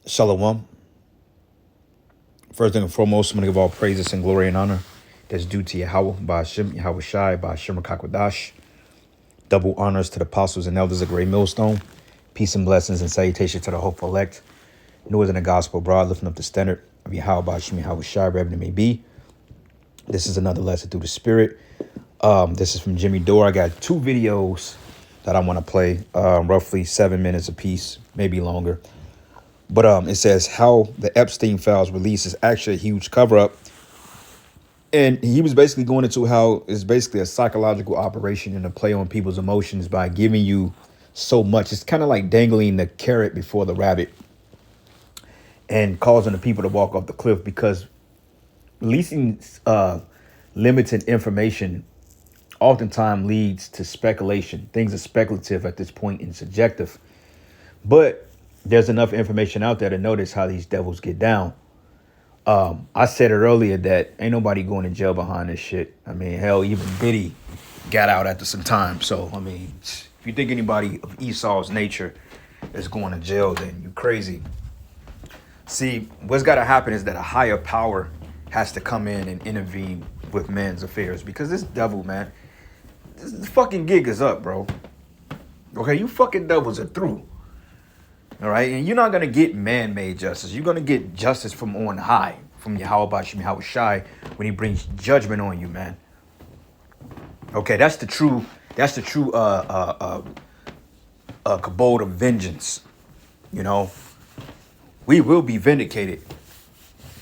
Shalom. First and foremost, I'm going to give all praises and glory and honor that's due to Yahweh, by Hashem, Yahweh Shai, by Hashem Rakakwadash. Double honors to the apostles and elders of Great Millstone. Peace and blessings and salutation to the hopeful elect. Newer than the gospel abroad, lifting up the standard of Yahweh, by Hashem, Yahweh Shai, wherever it may be. This is another lesson through the Spirit. This is from Jimmy Dore. I got two videos that I want to play, roughly 7 minutes apiece, maybe longer. But it says how the Epstein files release is actually a huge cover up. And he was basically going into how it's basically a psychological operation and a play on people's emotions by giving you so much. It's kind of like dangling the carrot before the rabbit and causing the people to walk off the cliff, because releasing limited information oftentimes leads to speculation. Things are speculative at this point and subjective. But there's enough information out there to notice how these devils get down. I said it earlier that ain't nobody going to jail behind this shit. I mean, hell, even Diddy got out after some time. So, I mean, if you think anybody of Esau's nature is going to jail, then you crazy. See, what's got to happen is that a higher power has to come in and intervene with men's affairs, because this devil, man, this fucking gig is up, bro. Okay, you fucking devils are through. All right, and you're not gonna get man-made justice. You're gonna get justice from on high, from Yahweh Bashim Yahweh Shai, when he brings judgment on you, man. Okay, that's the true cabal of vengeance. You know, we will be vindicated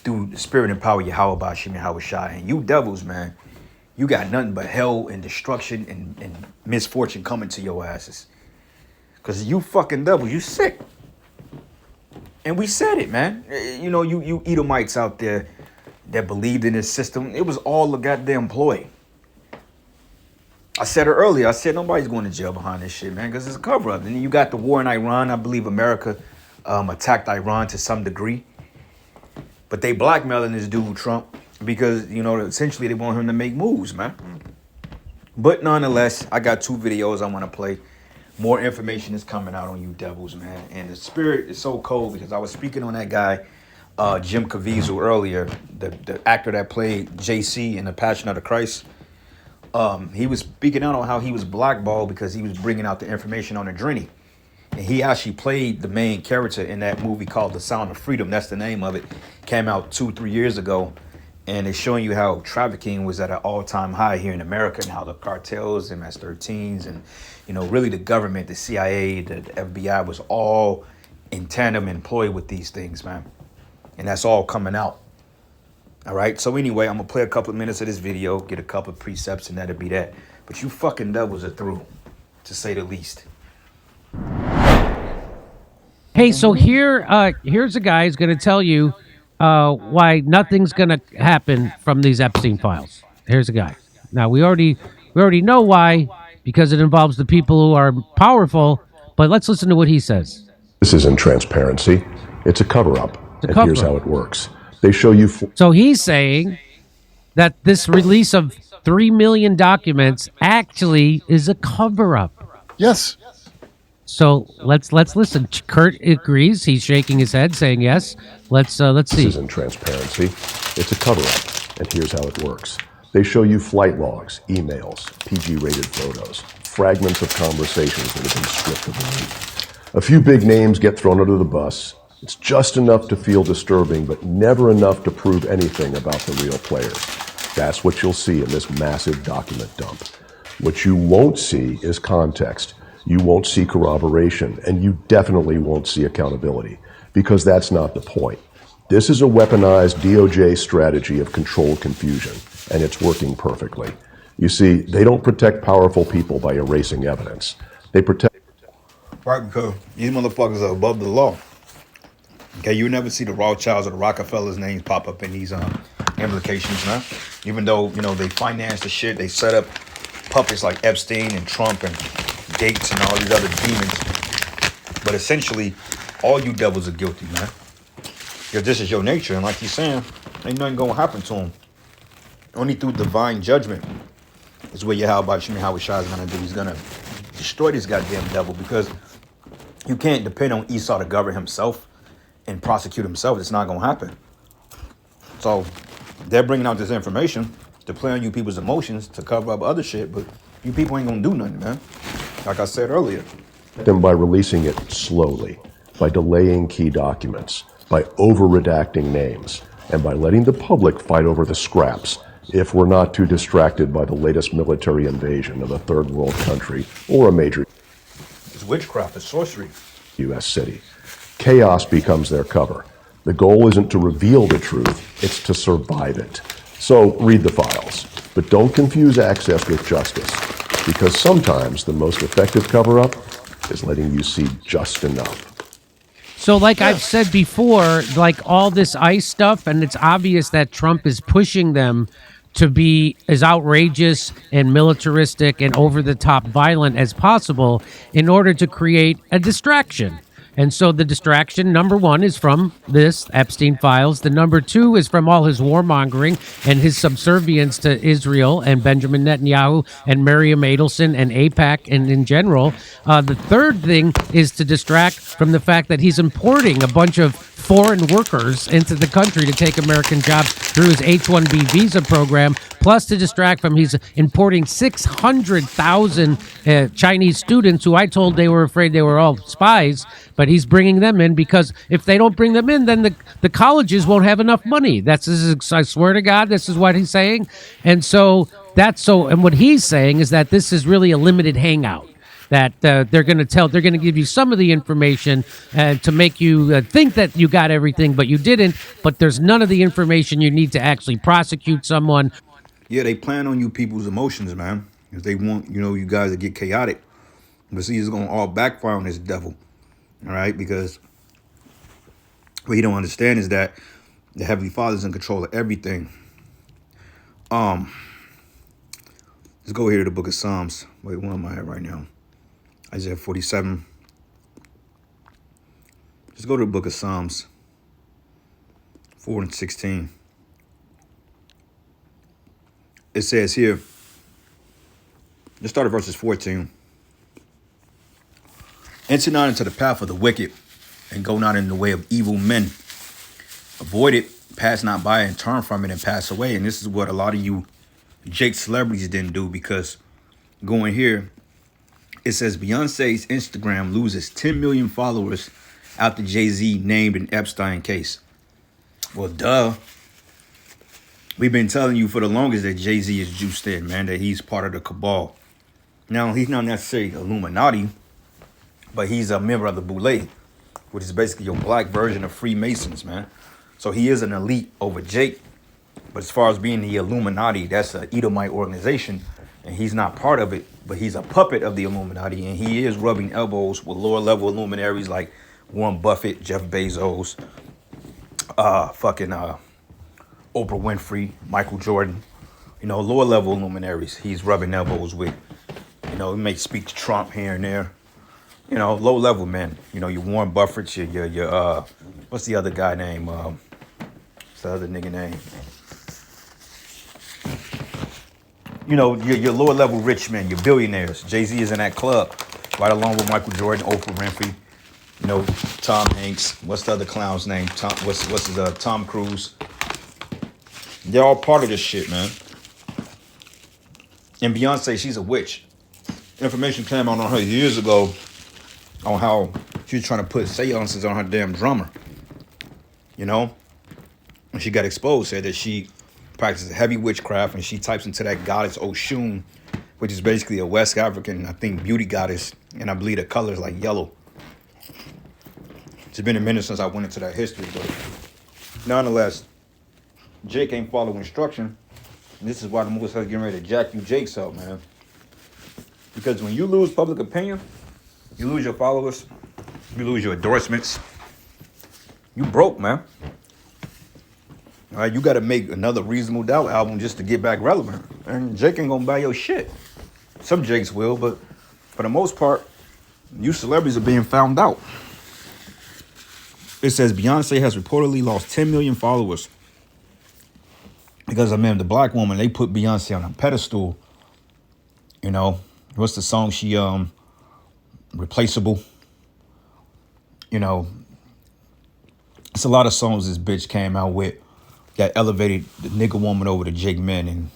through the spirit and power of Yahweh Bashim Yahweh Shai. And you devils, man, you got nothing but hell and destruction and misfortune coming to your asses. Cause you fucking devils, you sick. And we said it, man. You know, you Edomites out there that believed in this system, it was all a goddamn ploy. I said it earlier. I said nobody's going to jail behind this shit, man, because it's a cover-up. And then you got the war in Iran. I believe America attacked Iran to some degree. But they blackmailing this dude, Trump, because, you know, essentially they want him to make moves, man. But nonetheless, I got two videos I want to play. More information is coming out on you devils, man. And the spirit is so cold, because I was speaking on that guy, Jim Caviezel, earlier, the actor that played JC in The Passion of the Christ. He was speaking out on how he was blackballed because he was bringing out the information on Adreni. And he actually played the main character in that movie called The Sound of Freedom. That's the name of it. Came out 2-3 years ago. And it's showing you how trafficking was at an all-time high here in America, and how the cartels, MS-13s, and, you know, really the government, the CIA, the FBI was all in tandem employed with these things, man. And that's all coming out. All right. So anyway, I'm going to play a couple of minutes of this video, get a couple of precepts, and that'll be that. But you fucking devils are through, to say the least. Hey, so here's a guy who's going to tell you why nothing's going to happen from these Epstein files. Here's a guy. Now we already know why, because it involves the people who are powerful. But let's listen to what he says. This isn't transparency. It's a cover-up. And here's how it works. They show you... So he's saying that this release of 3 million documents actually is a cover-up. Yes. So let's listen. Kurt agrees. He's shaking his head, saying yes. Let's see. This isn't transparency. It's a cover-up. And here's how it works. They show you flight logs, emails, PG-rated photos, fragments of conversations that have been stripped of the truth. A few big names get thrown under the bus. It's just enough to feel disturbing, but never enough to prove anything about the real players. That's what you'll see in this massive document dump. What you won't see is context. You won't see corroboration, and you definitely won't see accountability, because that's not the point. This is a weaponized DOJ strategy of controlled confusion, and it's working perfectly. You see, they don't protect powerful people by erasing evidence. They protect... Right, because these motherfuckers are above the law. Okay, you never see the Rothschilds or the Rockefellers' names pop up in these implications, man. Even though, you know, they finance the shit, they set up puppets like Epstein and Trump and Gates and all these other demons. But essentially, all you devils are guilty, man. Because this is your nature, and like he's saying, ain't nothing gonna happen to him. Only through divine judgment is what Yahweh Shai is gonna do. He's gonna destroy this goddamn devil, because you can't depend on Esau to govern himself. and prosecute himself. It's not gonna happen. So they're bringing out this information to play on you people's emotions to cover up other shit, but you people ain't gonna do nothing, man. Like I said earlier. Them by releasing it slowly, by delaying key documents, by over-redacting names, and by letting the public fight over the scraps if we're not too distracted by the latest military invasion of a third world country or a major It's witchcraft, it's sorcery. U.S. city. Chaos becomes their cover. The goal isn't to reveal the truth, it's to survive it. So read the files, but don't confuse access with justice, because sometimes the most effective cover-up is letting you see just enough. So, like I've said before, like all this ICE stuff, and it's obvious that Trump is pushing them to be as outrageous and militaristic and over-the-top violent as possible in order to create a distraction. And so the distraction, number one, is from this Epstein files. The number two is from all his warmongering and his subservience to Israel and Benjamin Netanyahu and Miriam Adelson and AIPAC and in general. The third thing is to distract from the fact that he's importing a bunch of foreign workers into the country to take American jobs through his H-1B visa program, plus to distract from he's importing 600,000 Chinese students who I told they were afraid they were all spies, but he's bringing them in because if they don't bring them in, then the colleges won't have enough money. I swear to God, this is what he's saying. And so and what he's saying is that this is really a limited hangout. That they're going to give you some of the information to make you think that you got everything, but you didn't. But there's none of the information you need to actually prosecute someone. Yeah, they plan on you people's emotions, man. Because they want, you guys to get chaotic. But see, it's going to all backfire on this devil. All right? Because what you don't understand is that the Heavenly Father's in control of everything. Let's go here to the book of Psalms. Wait, where am I at right now? Isaiah 47. Just go to the book of Psalms 4 and 16. It says here, let's start at verses 14. Enter not into the path of the wicked, and go not in the way of evil men. Avoid it, pass not by, and turn from it, and pass away. And this is what a lot of you Jake celebrities didn't do, because going here, it says Beyonce's Instagram loses 10 million followers after Jay-Z named an Epstein case. Well, duh. We've been telling you for the longest that Jay-Z is juiced in, man, that he's part of the cabal. Now, he's not necessarily Illuminati, but he's a member of the Boule, which is basically your black version of Freemasons, man. So he is an elite over Jake. But as far as being the Illuminati, that's an Edomite organization, and he's not part of it, but he's a puppet of the Illuminati, and he is rubbing elbows with lower-level luminaries like Warren Buffett, Jeff Bezos, Oprah Winfrey, Michael Jordan, lower-level luminaries he's rubbing elbows with. He may speak to Trump here and there. Low-level men. Your Warren Buffett, your what's the other guy name? What's the other nigga name? Your lower level rich men, your billionaires. Jay-Z is in that club, right along with Michael Jordan, Oprah Winfrey, Tom Hanks. What's the other clown's name? Tom Cruise. They're all part of this shit, man. And Beyonce, she's a witch. Information came out on her years ago on how she was trying to put seances on her damn drummer. When she got exposed, said that she practices heavy witchcraft, and she types into that goddess Oshun, which is basically a West African, I think, beauty goddess, and I believe the color is like yellow. It's been a minute since I went into that history, but nonetheless, Jake ain't following instruction, and this is why the Most High is getting ready to jack you Jakes up, man. Because when you lose public opinion, you lose your followers, you lose your endorsements, you broke, man. All right, you got to make another Reasonable Doubt album just to get back relevant. And Jake ain't going to buy your shit. Some Jakes will, but for the most part, you celebrities are being found out. It says Beyonce has reportedly lost 10 million followers because, the black woman, they put Beyonce on a pedestal. What's the song she, Replaceable? It's a lot of songs this bitch came out with that elevated the nigga woman over the jig men, and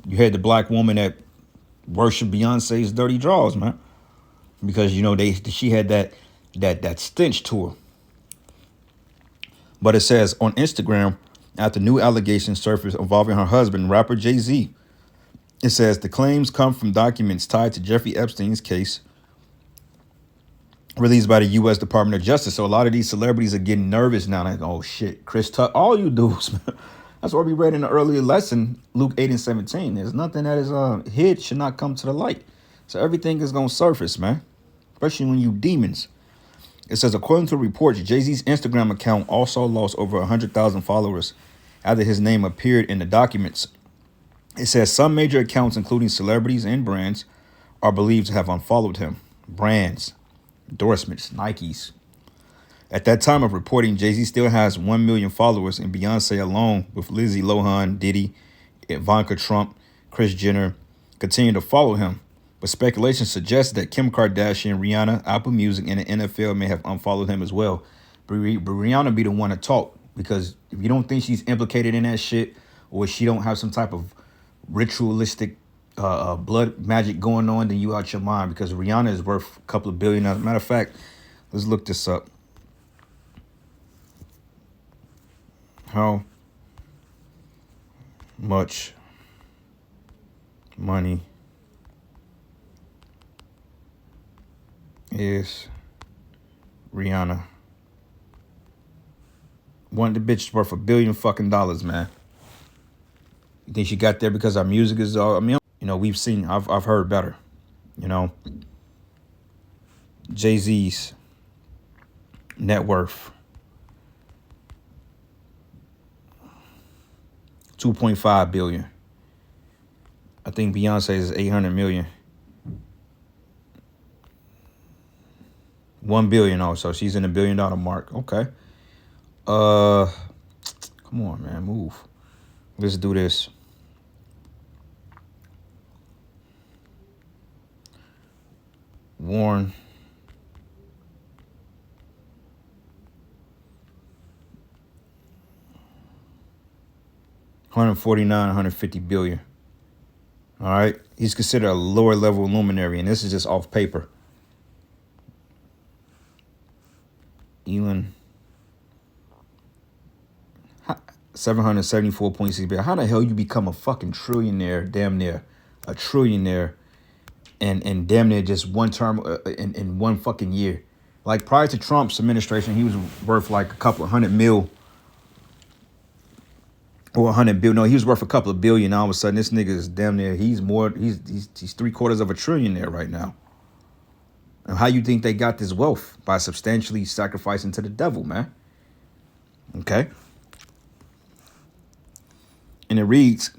you had the black woman that worshiped Beyonce's dirty draws, man, because you know she had that stench to her. But it says on Instagram, after new allegations surfaced involving her husband, rapper Jay-Z, it says the claims come from documents tied to Jeffrey Epstein's case released by the U.S. Department of Justice. So a lot of these celebrities are getting nervous now. Like, oh shit, Chris Tucker, all you dudes, man. That's what we read in the earlier lesson, Luke 8:17. There's nothing that is hid should not come to the light. So everything is gonna surface, man. Especially when you demons. It says, according to reports, Jay-Z's Instagram account also lost over 100,000 followers after his name appeared in the documents. It says some major accounts, including celebrities and brands, are believed to have unfollowed him. Brands, endorsements, Nikes. At that time of reporting, Jay-Z still has 1 million followers, and Beyonce alone, with Lindsay Lohan, Diddy, Ivanka Trump, Kris Jenner, continue to follow him. But speculation suggests that Kim Kardashian, Rihanna, Apple Music, and the NFL may have unfollowed him as well. But Rihanna be the one to talk, because if you don't think she's implicated in that shit, or she don't have some type of ritualistic blood magic going on, then you out your mind, because Rihanna is worth a couple of billion. As a matter of fact, let's look this up. How much money is Rihanna? One of the bitches worth $1 billion fucking dollars, man. You think she got there because our music is all? I mean, you know, we've seen. I've heard better. You know, Jay-Z's net worth $2.5 billion. I think Beyonce's is 800 million. 1 billion also. She's in the $1 billion mark. Okay. Come on, man, move. Let's do this. Warren. $149, 150 billion. All right. He's considered a lower level luminary, and this is just off paper. Elon. 774.6 billion. How the hell you become a fucking trillionaire, damn near a trillionaire, and damn near just one term in one fucking year? Like prior to Trump's administration, he was worth like a couple of hundred mil or 100 billion. No, he was worth a couple of billion. All of a sudden, this nigga is damn near. He's 3/4 of a trillionaire right now. And how you think they got this wealth? By substantially sacrificing to the devil, man. Okay. And it reads,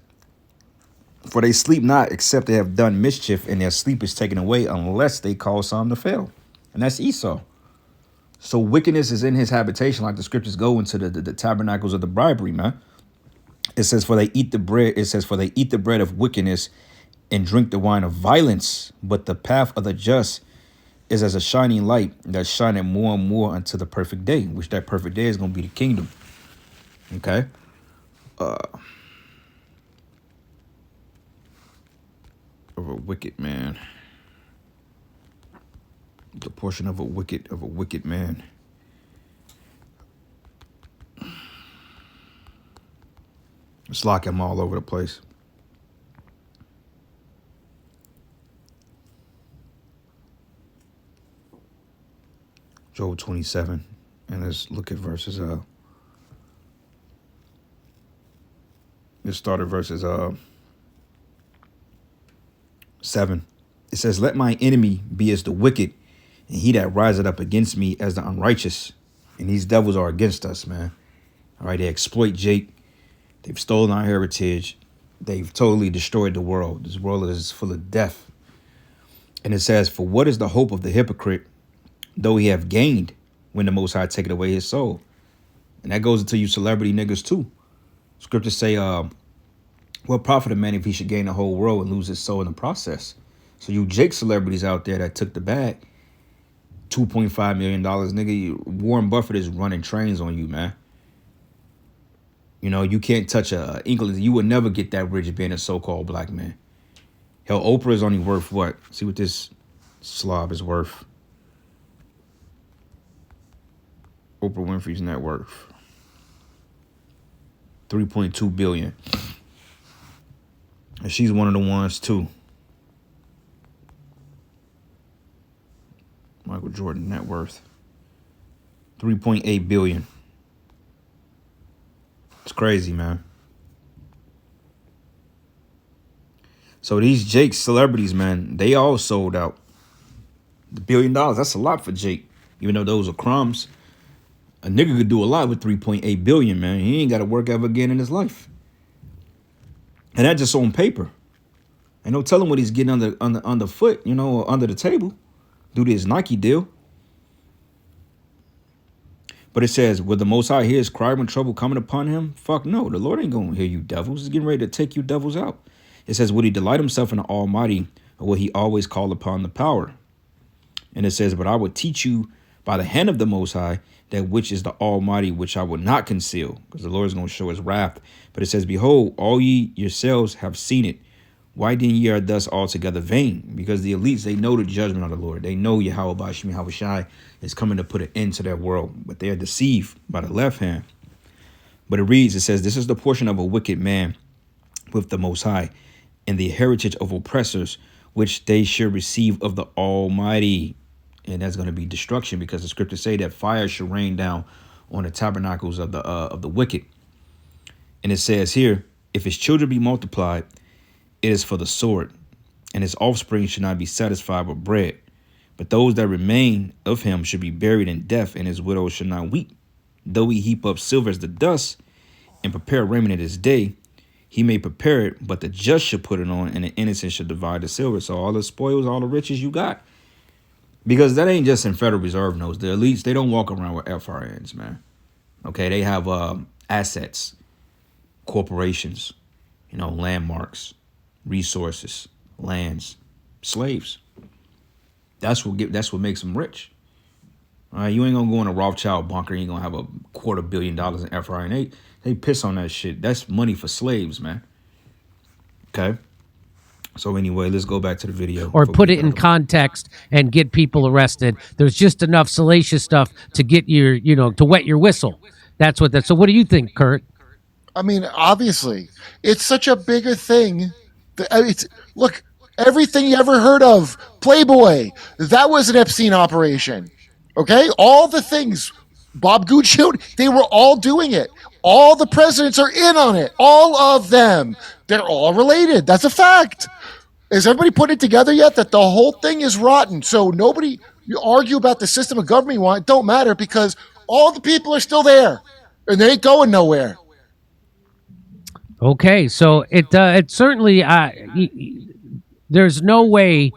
for they sleep not, except they have done mischief, and their sleep is taken away unless they cause some to fail. And that's Esau. So wickedness is in his habitation, like the scriptures go into the tabernacles of the bribery, man. It says, for they eat the bread. It says, for they eat the bread of wickedness and drink the wine of violence. But the path of the just is as a shining light that shineth more and more unto the perfect day, which that perfect day is going to be the kingdom. Okay. Of a wicked man. The portion of a wicked man. It's like I'm all over the place. Job 27. And let's look at verses let's start at verses 7. It says, let my enemy be as the wicked, and he that riseth up against me as the unrighteous. And these devils are against us, man. All right, they exploit Jake. They've stolen our heritage. They've totally destroyed the world. This world is full of death. And it says, for what is the hope of the hypocrite, though he have gained, when the Most High taketh away his soul? And that goes into you celebrity niggas too. Scriptures say, what profit a man if he should gain the whole world and lose his soul in the process? So you Jake celebrities out there that took the bag, $2.5 million, nigga. Warren Buffett is running trains on you, man. You know, you can't touch a England. You would never get that rich being a so-called black man. Hell, Oprah is only worth what? See what this slob is worth. Oprah Winfrey's net worth $3.2 billion. And she's one of the ones too. Michael Jordan net worth $3.8 billion. It's crazy, man. So these Jake celebrities, man, they all sold out. The $1 billion, that's a lot for Jake. Even though those are crumbs. A nigga could do a lot with $3.8 billion, man. He ain't got to work ever again in his life. And that just on paper. Ain't no telling what he's getting underfoot, you know, or under the table. Due to his Nike deal. But it says, will the Most High hear his cry when trouble coming upon him? Fuck no, the Lord ain't gonna hear you devils. He's getting ready to take you devils out. It says, would he delight himself in the Almighty, or will he always call upon the power? And it says, but I will teach you by the hand of the Most High, that which is the Almighty, which I will not conceal, because the Lord is going to show his wrath. But it says, behold, all ye yourselves have seen it. Why then ye are thus altogether vain? Because the elites, they know the judgment of the Lord. They know Yahweh Bashim Yahweh Shai is coming to put an end to their world, but they are deceived by the left hand. But it reads, it says, this is the portion of a wicked man with the Most High, and the heritage of oppressors, which they shall receive of the Almighty. And that's going to be destruction, because the scriptures say that fire shall rain down on the tabernacles of the wicked. And it says here, if his children be multiplied, it is for the sword, and his offspring should not be satisfied with bread. But those that remain of him should be buried in death, and his widow should not weep. Though he heap up silver as the dust, and prepare raiment at his day, he may prepare it, but the just shall put it on, and the innocent shall divide the silver. So all the spoils, all the riches you got. Because that ain't just in Federal Reserve notes. The elites, they don't walk around with FRNs, man. Okay, they have assets, corporations, you know, landmarks, resources, lands, slaves. That's what makes them rich. All right, you ain't gonna go in a Rothschild bunker. You ain't gonna have $250 million in FRN. They piss on that shit. That's money for slaves, man. Okay. So anyway, let's go back to the video. Or put it in context and get people arrested. There's just enough salacious stuff to get your, you know, to wet your whistle. That's what that. So what do you think, Kurt? I mean, obviously, it's such a bigger thing. Look, everything you ever heard of, Playboy, that was an Epstein operation. Okay, all the things, Bob Gucci, they were all doing it. All the presidents are in on it. All of them. They're all related. That's a fact. Is everybody put it together yet that the whole thing is rotten? So nobody, you argue about the system of government you want, it don't matter, because all the people are still there and they ain't going nowhere. Okay, so it certainly there's no way,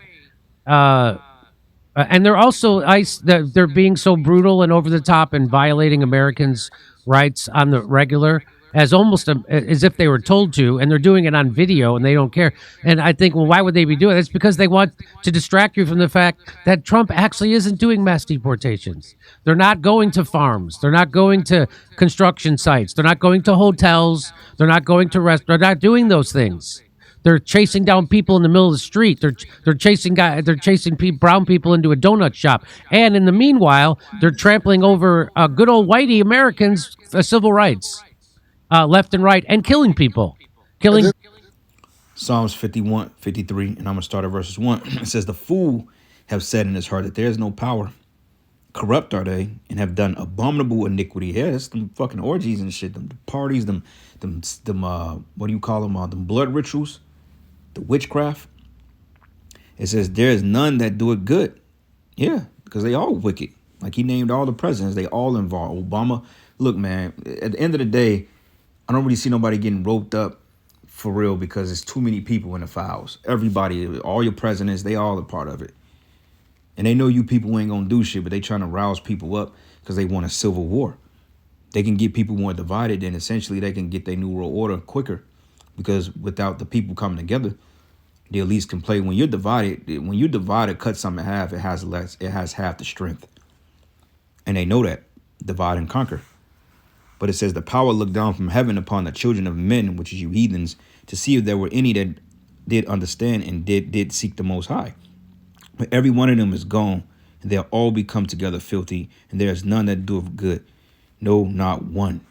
and they're also they're being so brutal and over the top and violating Americans' rights on the regular, as almost as if they were told to, and they're doing it on video and they don't care. And I think, well, why would they be doing it? It's because they want to distract you from the fact that Trump actually isn't doing mass deportations. They're not going to farms. They're not going to construction sites. They're not going to hotels. They're not going to restaurants. They're not doing those things. They're chasing down people in the middle of the street. They're chasing brown people into a donut shop. And in the meanwhile, they're trampling over good old whitey Americans' civil rights. Left and right, and killing people. Psalms 51, 53, and I'm going to start at verses 1. It says, the fool have said in his heart that there is no power. Corrupt are they, and have done abominable iniquity. Yeah, that's them fucking orgies and shit, them parties, them what do you call them? Them blood rituals, the witchcraft. It says, there is none that do it good. Yeah, because they all wicked. Like he named all the presidents, they all involved. Obama, look, man, at the end of the day, I don't really see nobody getting roped up for real, because there's too many people in the files. Everybody, all your presidents, they all a part of it. And they know you people ain't gonna do shit, but they trying to rouse people up because they want a civil war. They can get people more divided, and essentially they can get their new world order quicker, because without the people coming together, they at least can play. When you're divided, cut something in half, it has less. It has half the strength, and they know that. Divide and conquer. But it says the power looked down from heaven upon the children of men, which is you heathens, to see if there were any that did understand and did seek the Most High. But every one of them is gone, and they'll all become together filthy, and there is none that doeth good, no, not one.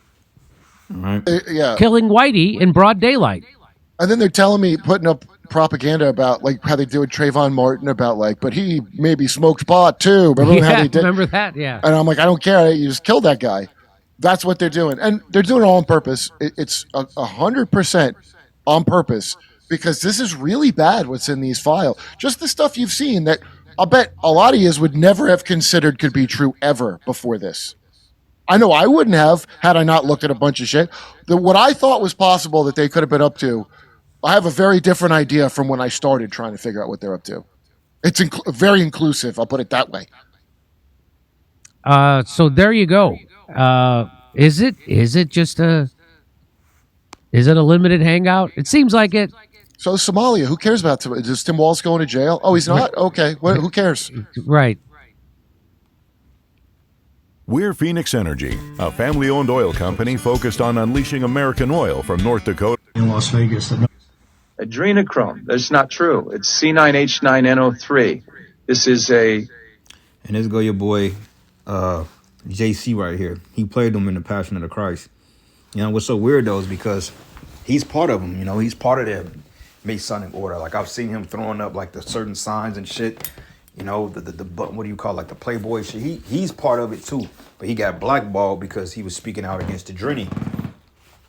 All right. Yeah. Killing Whitey in broad daylight. And then they're telling me, putting up propaganda about like how they do with Trayvon Martin about like, but he maybe smoked pot too. Remember how Yeah, they did? remember that? Yeah. And I'm like, I don't care. You just killed that guy. That's what they're doing, and they're doing it all on purpose. It's 100% on purpose because this is really bad. What's in these files? Just the stuff you've seen that I'll bet a lot of you would never have considered could be true ever before this. I know I wouldn't have had I not looked at a bunch of shit. What I thought was possible that they could have been up to, I have a very different idea from when I started trying to figure out what they're up to. It's very inclusive. I'll put it that way. So there you go. Is it just a limited hangout? It seems like it. So Somalia, who cares about Tim? Is Tim Walz going to jail? Oh, he's not? Okay. Who cares? Right. We're Phoenix Energy, a family-owned oil company focused on unleashing American oil from North Dakota. In Las Vegas. Adrenochrome. That's not true. It's C9H9NO3. This is And this go your boy, JC right here. He played them in the Passion of the Christ. You know what's so weird though is because he's part of them. You know, he's part of their Masonic order. Like I've seen him throwing up like the certain signs and shit. You know, the what do you call it, like the Playboy shit. He's part of it too. But he got blackballed because he was speaking out against the Drini.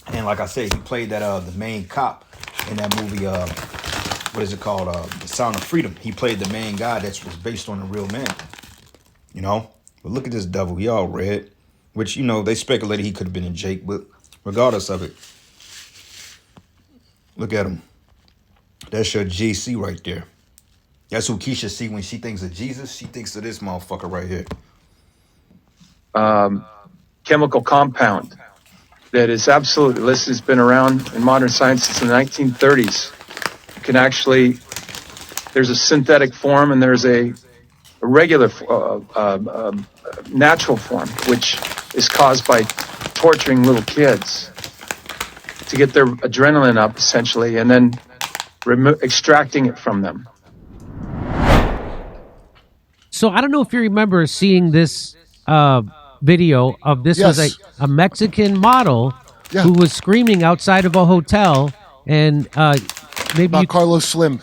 And like I said, he played that the main cop in that movie. What is it called? The Sound of Freedom. He played the main guy that was based on a real man. You know. But look at this devil. He all red. Which, you know, they speculated he could have been in Jake. But regardless of it, look at him. That's your JC right there. That's who Keisha see when she thinks of Jesus. She thinks of this motherfucker right here. chemical compound that is absolutely, this has been around in modern science since the 1930s. You can actually, there's a synthetic form and there's a regular, natural form, which is caused by torturing little kids to get their adrenaline up, essentially, and then extracting it from them. So I don't know if you remember seeing this video of this Yes. was a Mexican model Yeah. who was screaming outside of a hotel, and maybe About you, Carlos Slim.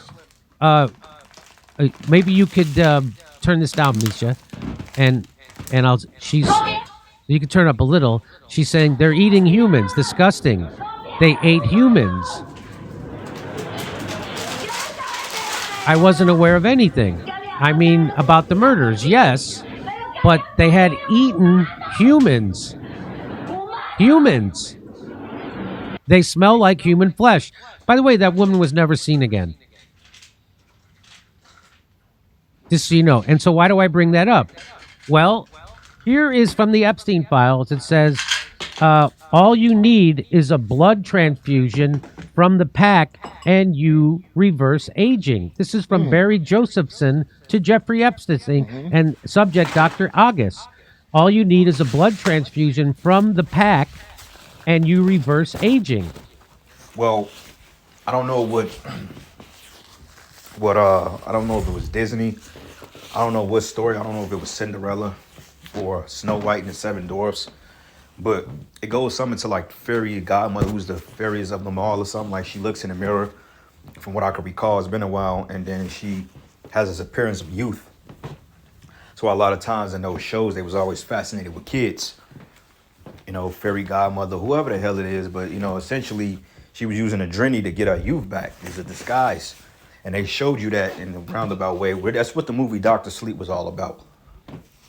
maybe you could turn this down, Misha, and you can turn up a little. She's saying they're eating humans, disgusting. They ate humans. I wasn't aware of anything. I mean, about the murders, yes, but they had eaten humans. Humans. They smell like human flesh. By the way, that woman was never seen again. Just so you know. And so why do I bring that up? Well, here is from the Epstein files. It says, all you need is a blood transfusion from the pack and you reverse aging. This is from Barry Josephson to Jeffrey Epstein and subject Dr. August. All you need is a blood transfusion from the pack and you reverse aging. Well, I don't know what I don't know if it was Disney. I don't know what story. I don't know if it was Cinderella or Snow White and the Seven Dwarfs. But it goes something to like fairy godmother, who's the fairies of them all or something. Like she looks in the mirror, from what I could recall, it's been a while, and then she has this appearance of youth. So a lot of times in those shows, they was always fascinated with kids. You know, fairy godmother, whoever the hell it is. But, you know, essentially, she was using a Drini to get her youth back. It's a disguise. And they showed you that in a roundabout way. That's what the movie Dr. Sleep was all about.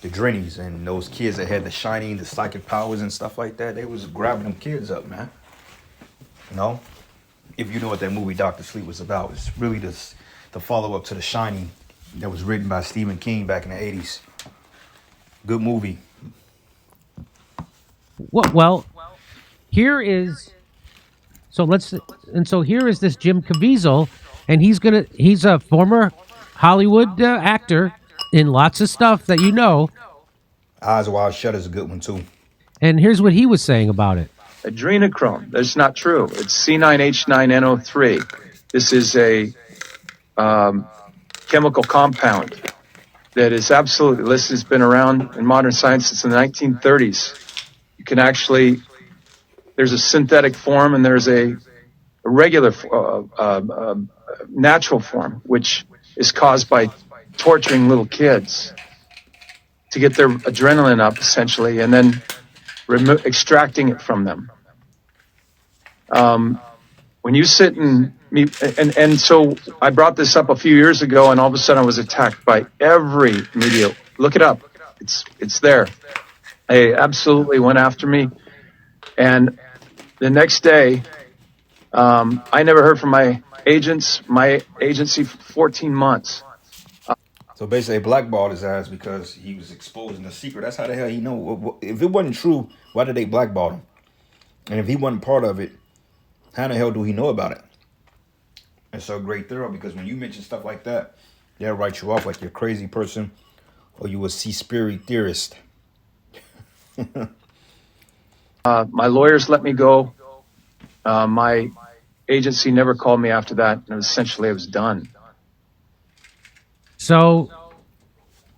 The Drinis and those kids that had the shining, the psychic powers and stuff like that. They was grabbing them kids up, man. You know? If you know what that movie Dr. Sleep was about. It's really the follow-up to The Shining that was written by Stephen King back in the 80s. Good movie. Well, here is here is this Jim Caviezel, and he's a former Hollywood actor in lots of stuff that you know. Eyes Wide Shut is a good one too. And here's what he was saying about it. Adrenochrome. That's not true. It's C9H9NO3. This is a chemical compound that is absolutely listed. It's been around in modern science since the 1930s. You can actually, there's a synthetic form and there's a regular, natural form, which is caused by torturing little kids to get their adrenaline up, essentially, and then extracting it from them. When you sit and so I brought this up a few years ago, and all of a sudden I was attacked by every media. Look it up. It's there. They absolutely went after me. And the next day, I never heard from my agency for 14 months. So basically, they blackballed his ass because he was exposing the secret. That's how the hell he know. If it wasn't true, why did they blackball him? And if he wasn't part of it, how the hell do he know about it? It's so great thorough because when you mention stuff like that, they'll write you off like you're a crazy person or you a Seaspiracy theorist. My lawyers let me go. My agency never called me after that, and essentially I was done. So,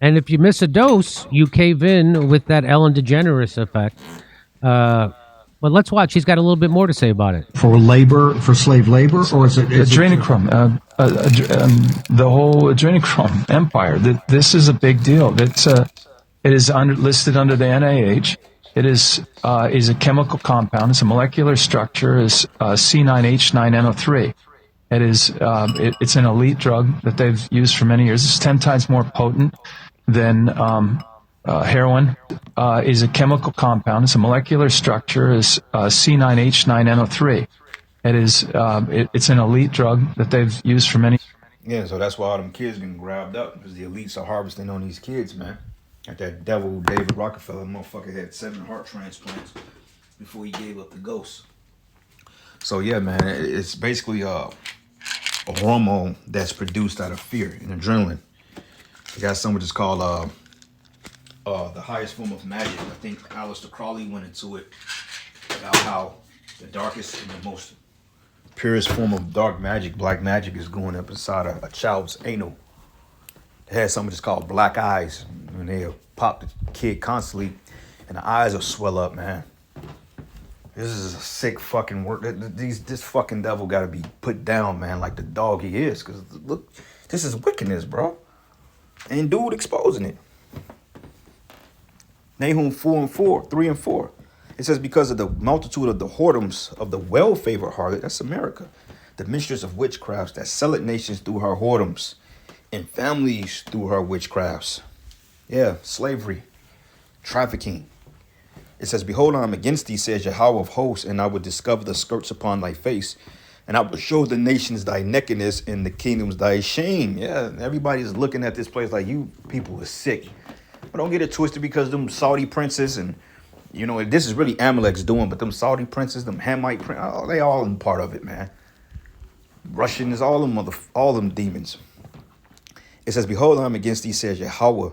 and if you miss a dose, you cave in with that Ellen DeGeneres effect. But let's watch. He's got a little bit more to say about it. For labor, for slave labor, or is it adrenochrome? The whole adrenochrome empire. This is a big deal. It is listed under the NIH. It is a chemical compound. It's a molecular structure. Is C9H9NO3. It's an elite drug that they've used for many years. It's 10 times more potent than heroin. Is a chemical compound. It's a molecular structure. Is C9H9NO3. It's an elite drug that they've used for many. Yeah, so that's why all them kids getting grabbed up because the elites are harvesting on these kids, man. Like that devil David Rockefeller motherfucker had 7 heart transplants before he gave up the ghost. So yeah, man, it's basically a hormone that's produced out of fear and adrenaline. They got something that's called the highest form of magic. I think Aleister Crowley went into it about how the darkest and the most purest form of dark magic, black magic, is going up inside a child's anal. It has something that's called black eyes, and they'll pop the kid constantly, and the eyes will swell up, man. This is a sick fucking work. This fucking devil got to be put down, man, like the dog he is. Because look, this is wickedness, bro. And dude exposing it. Nahum 3 and 4. It says, because of the multitude of the whoredoms of the well-favored harlot, that's America, the mistress of witchcrafts that selleth nations through her whoredoms, and families through her witchcrafts. Yeah, slavery, trafficking. It says, behold, I am against thee, says Yahweh of hosts, and I will discover the skirts upon thy face, and I will show the nations thy nakedness and the kingdoms thy shame. Yeah, everybody's looking at this place like, you people are sick. But don't get it twisted, because them Saudi princes, and you know, this is really Amalek's doing, but them Saudi princes, them Hamite princes, oh, they all in part of it, man. Russian is all them demons. It says, behold, I am against thee, says Yahweh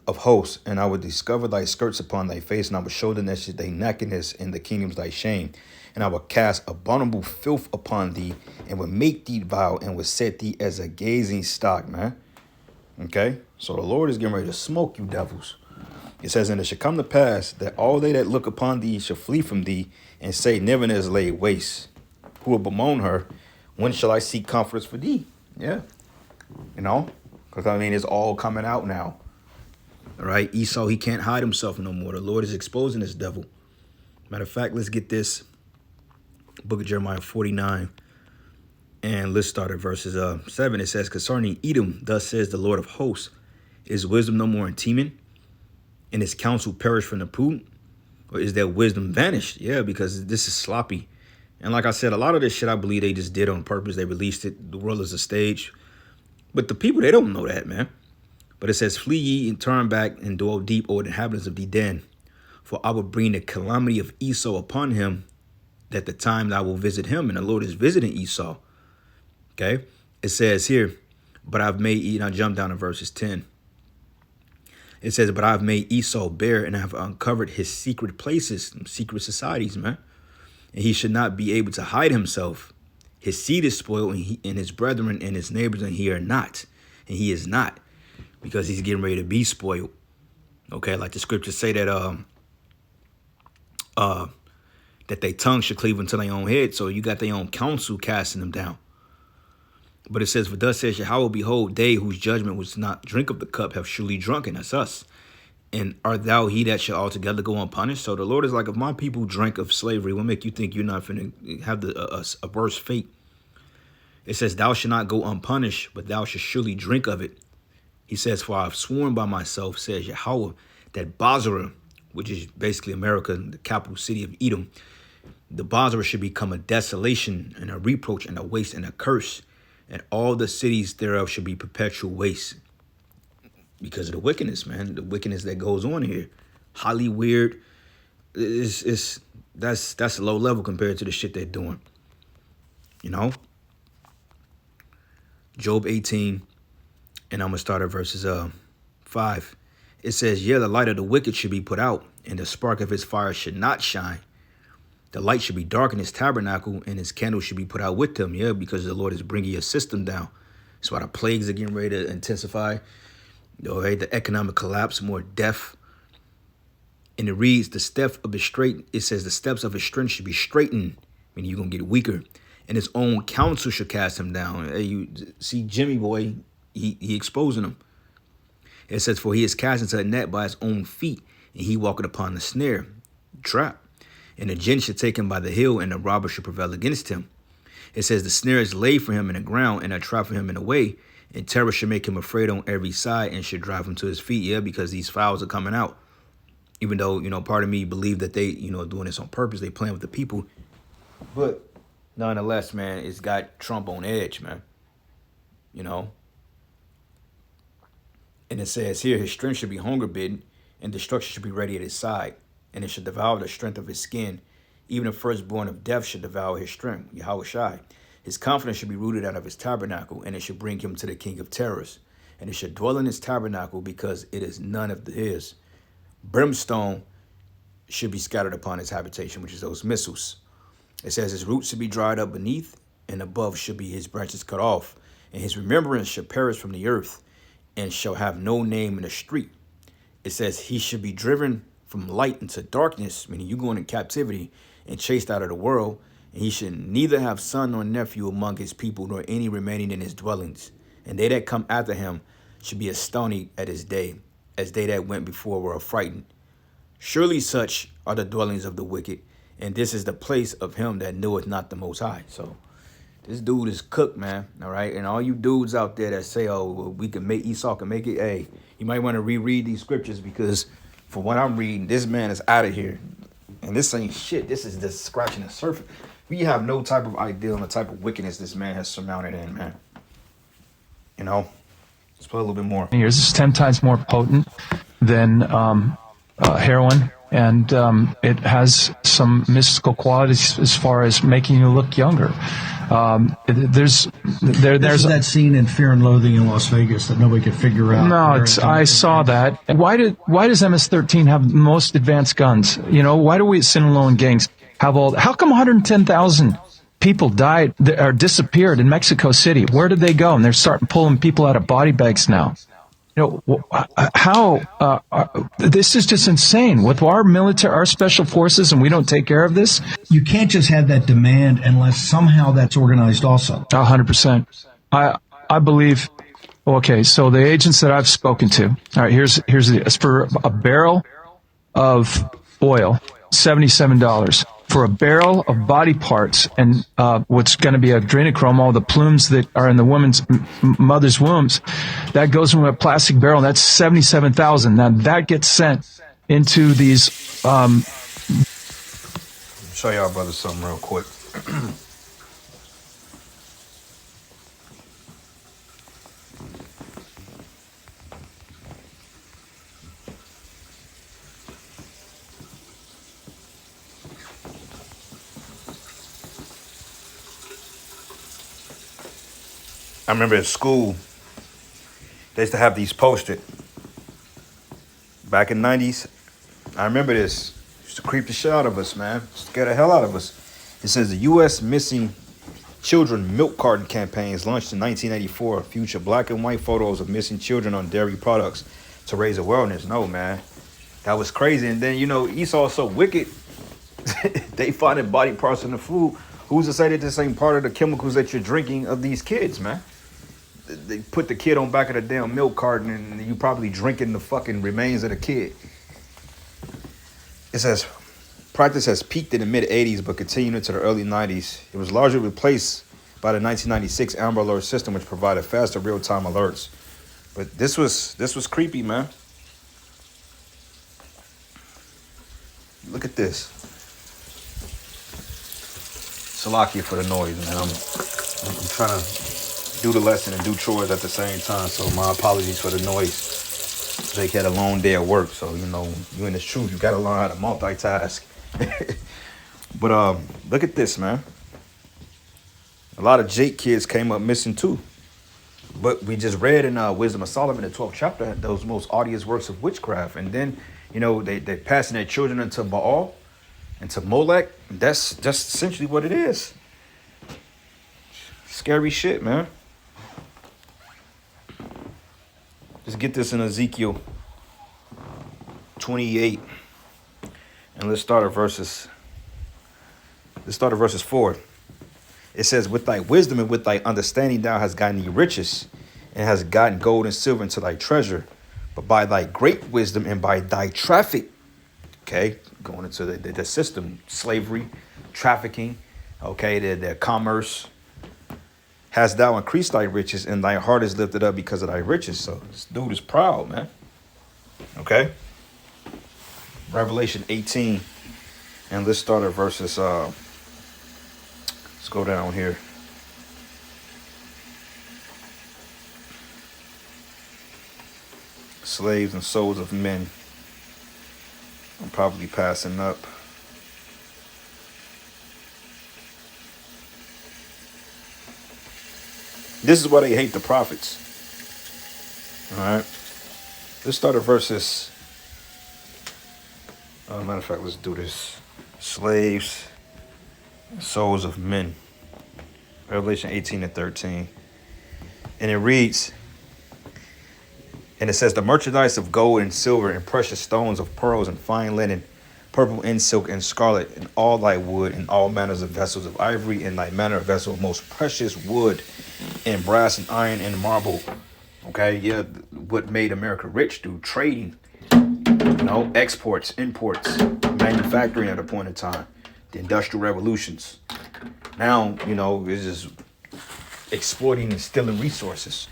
of hosts, and I will discover thy skirts upon thy face, and I will show the nations thy nakedness and the kingdoms thy shame. And I will cast abominable filth upon thee, and will make thee vile, and will set thee as a gazing stock, man. Okay? So the Lord is getting ready to smoke you devils. It says, and it shall come to pass that all they that look upon thee shall flee from thee, and say, Niven is laid waste. Who will bemoan her? When shall I seek comforts for thee? Yeah. You know? Because, I mean, it's all coming out now. All right? Esau, he can't hide himself no more. The Lord is exposing this devil. Matter of fact, let's get this. Book of Jeremiah 49. And let's start at verses 7. It says, concerning Edom, thus says the Lord of hosts, is wisdom no more in Teman? And his counsel perished from the Put? Or is that wisdom vanished? Yeah, because this is sloppy. And like I said, a lot of this shit I believe they just did on purpose. They released it. The world is a stage. But the people, they don't know that, man. But it says, flee ye and turn back and dwell deep, O inhabitants of Dedan. For I will bring the calamity of Esau upon him, that the time that I will visit him. And the Lord is visiting Esau. Okay. It says here, but I've made, and I jump down to verses 10. It says, but I've made Esau bare, and I've uncovered his secret places, secret societies, man. And he should not be able to hide himself. His seed is spoiled, and his brethren and his neighbors, and he are not. And he is not, because he's getting ready to be spoiled. Okay, like the scriptures say that that their tongue should cleave unto their own head. So you got their own counsel casting them down. But it says, for thus says Yahweh, behold, they whose judgment was not drink of the cup have surely drunken. That's us. And art thou he that shall altogether go unpunished? So the Lord is like, if my people drink of slavery, what make you think you're not finna have a worse fate? It says, thou shalt not go unpunished, but thou shalt surely drink of it. He says, for I have sworn by myself, says Yahweh, that Basra, which is basically America, the capital city of Edom, the Basra should become a desolation and a reproach and a waste and a curse. And all the cities thereof should be perpetual waste. Because of the wickedness, man. The wickedness that goes on here. Highly weird. That's a low level compared to the shit they're doing. You know? Job 18. And I'm going to start at verses 5. It says, yeah, the light of the wicked should be put out, and the spark of his fire should not shine. The light should be dark in his tabernacle, and his candle should be put out with him. Yeah, because the Lord is bringing your system down. That's why the plagues are getting ready to intensify. All right, the economic collapse, more death. And it reads, the steps of his straight. It says the steps of his strength should be straightened, meaning you're gonna get weaker. And his own counsel should cast him down. Hey, you see, Jimmy boy, he exposing him. It says, for he is cast into a net by his own feet, and he walketh upon the snare, trap. And the gin should take him by the heel, and the robber should prevail against him. It says the snare is laid for him in the ground, and a trap for him in the way, and terror should make him afraid on every side, and should drive him to his feet. Yeah, because these fowls are coming out. Even though, you know, part of me believe that they, you know, doing this on purpose. They playing with the people. But nonetheless, man, it's got Trump on edge, man. You know. And it says here, his strength should be hunger bidden, and destruction should be ready at his side. And it should devour the strength of his skin. Even the firstborn of death should devour his strength. Yahweh Shai. His confidence should be rooted out of his tabernacle, and it should bring him to the king of terrors. And it should dwell in his tabernacle, because it is none of his. Brimstone should be scattered upon his habitation, which is those missiles. It says his roots should be dried up beneath, and above should be his branches cut off. And his remembrance should perish from the earth, and shall have no name in the street. It says he should be driven from light into darkness, meaning you going in captivity and chased out of the world. And he should neither have son nor nephew among his people, nor any remaining in his dwellings. And they that come after him should be astonished at his day, as they that went before were affrighted. Surely such are the dwellings of the wicked, and this is the place of him that knoweth not the Most High. So this dude is cooked, man. All right, and all you dudes out there that say, "Oh, well, we can make Esau can make it," hey, you might want to reread these scriptures, because for what I'm reading, this man is out of here, and this ain't shit. This is just scratching the surface. We have no type of idea on the type of wickedness this man has surmounted in, man. You know, let's play a little bit more. Years is 10 times more potent than heroin, and it has some mystical qualities as far as making you look younger. There's that scene in Fear and Loathing in Las Vegas that nobody could figure out. No, I saw that. Why does MS-13 have the most advanced guns? You know, why do we Sinaloa and gangs have all? How come 110,000 people died or disappeared in Mexico City? Where did they go? And they're starting pulling people out of body bags now. You know, how this is just insane. With our military, our special forces, and we don't take care of this. You can't just have that demand unless somehow that's organized also. 100%. I believe. Okay, so the agents that I've spoken to. All right, here's it's for a barrel of oil, $77. For a barrel of body parts and what's going to be adrenochrome, all the plumes that are in the woman's mother's wombs, that goes into a plastic barrel. That's $77,000. Now that gets sent into these. Show y'all brothers something real quick. I remember at school, they used to have these posted. Back in the 90s, I remember this. It used to creep the shit out of us, man. Scare the hell out of us. It says the U.S. Missing Children Milk Carton campaigns launched in 1984 feature black and white photos of missing children on dairy products to raise awareness. No, man. That was crazy. And then, Esau's so wicked. They finding body parts in the food. Who's to say that this ain't part of the chemicals that you're drinking of these kids, man? They put the kid on back of the damn milk carton and you probably drinking the fucking remains of the kid. It says, practice has peaked in the mid-'80s but continued into the early '90s. It was largely replaced by the 1996 Amber Alert system, which provided faster real-time alerts. But this was creepy, man. Look at this. Salakia for the noise, man. I'm trying to do the lesson and do chores at the same time, so my apologies for the noise. Jake had a long day at work, so you in this truth, you gotta learn how to multitask. But look at this, man. A lot of Jake kids came up missing too. But we just read in Wisdom of Solomon, the 12th chapter, those most odious works of witchcraft. And then, they passing their children into Baal, into Molech. That's just essentially what it is. Scary shit, man. Just get this in Ezekiel 28. And let's start at verses 4. It says, with thy wisdom and with thy understanding thou hast gotten thee riches, and hast gotten gold and silver into thy treasure. But by thy great wisdom and by thy traffic, okay, going into the system, slavery, trafficking, okay, the commerce, hast thou increased thy riches, and thy heart is lifted up because of thy riches. So this dude is proud, man. Okay? Revelation 18. And let's start at verses, let's go down here. Slaves and souls of men. I'm probably passing up. This is why they hate the prophets. All right. Let's start at verses. Matter of fact, let's do this. Slaves, souls of men. Revelation 18-13. And it reads, and it says, the merchandise of gold and silver and precious stones of pearls and fine linen, purple and silk and scarlet, and all thy wood and all manners of vessels of ivory and thy manner of vessel of most precious wood and brass and iron and marble. Okay, yeah, what made America rich through trading, exports, imports, manufacturing at a point in time, the industrial revolutions. Now, it's just exploiting and stealing resources.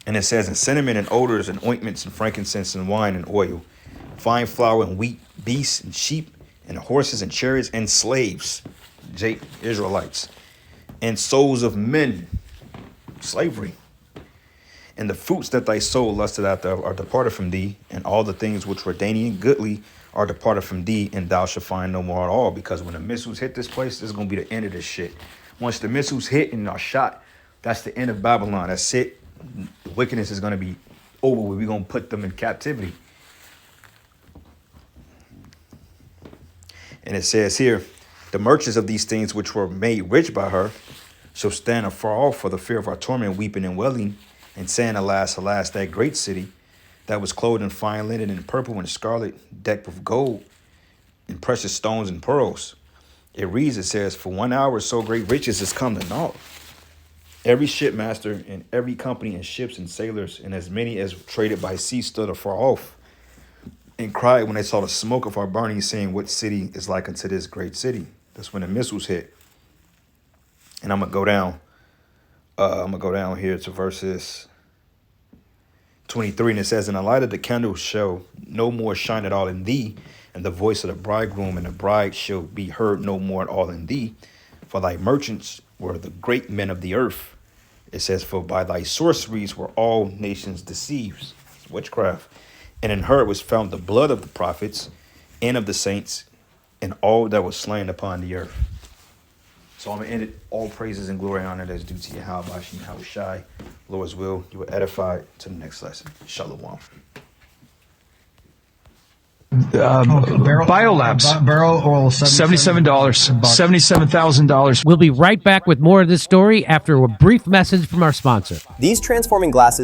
And it says, and cinnamon and odors and ointments and frankincense and wine and oil, fine flour and wheat, beasts and sheep and horses and chariots and slaves, Israelites, and souls of men, slavery. And the fruits that thy soul lusted after are departed from thee, and all the things which were dainty and goodly are departed from thee, and thou shalt find no more at all. Because when the missiles hit this place, this is going to be the end of this shit. Once the missiles hit and are shot, that's the end of Babylon. That's it. The wickedness is going to be over. We're going to put them in captivity. And it says here, the merchants of these things which were made rich by her shall stand afar off for the fear of our torment, weeping and wailing, and saying, alas, alas, that great city that was clothed in fine linen and purple and scarlet, decked with gold and precious stones and pearls. It reads, it says, for 1 hour so great riches is come to naught. Every shipmaster and every company and ships and sailors and as many as traded by sea stood afar off and cried when they saw the smoke of our burning, saying, what city is like unto this great city? That's when the missiles hit. And I'm going to go down here to verses 23. And it says, and the light of the candle shall no more shine at all in thee, and the voice of the bridegroom and the bride shall be heard no more at all in thee. For thy merchants were the great men of the earth. It says, for by thy sorceries were all nations deceived. It's witchcraft. And in her was found the blood of the prophets and of the saints and all that was slain upon the earth. So I'm going to end it. All praises and glory and honor that's due to Yahweh, Bashim, Yahweh Shai. Lord's will, you were edified to the next lesson. Shalom. Biolabs, Barrel oil, $77, $77,000. We'll be right back with more of this story after a brief message from our sponsor. These transforming glasses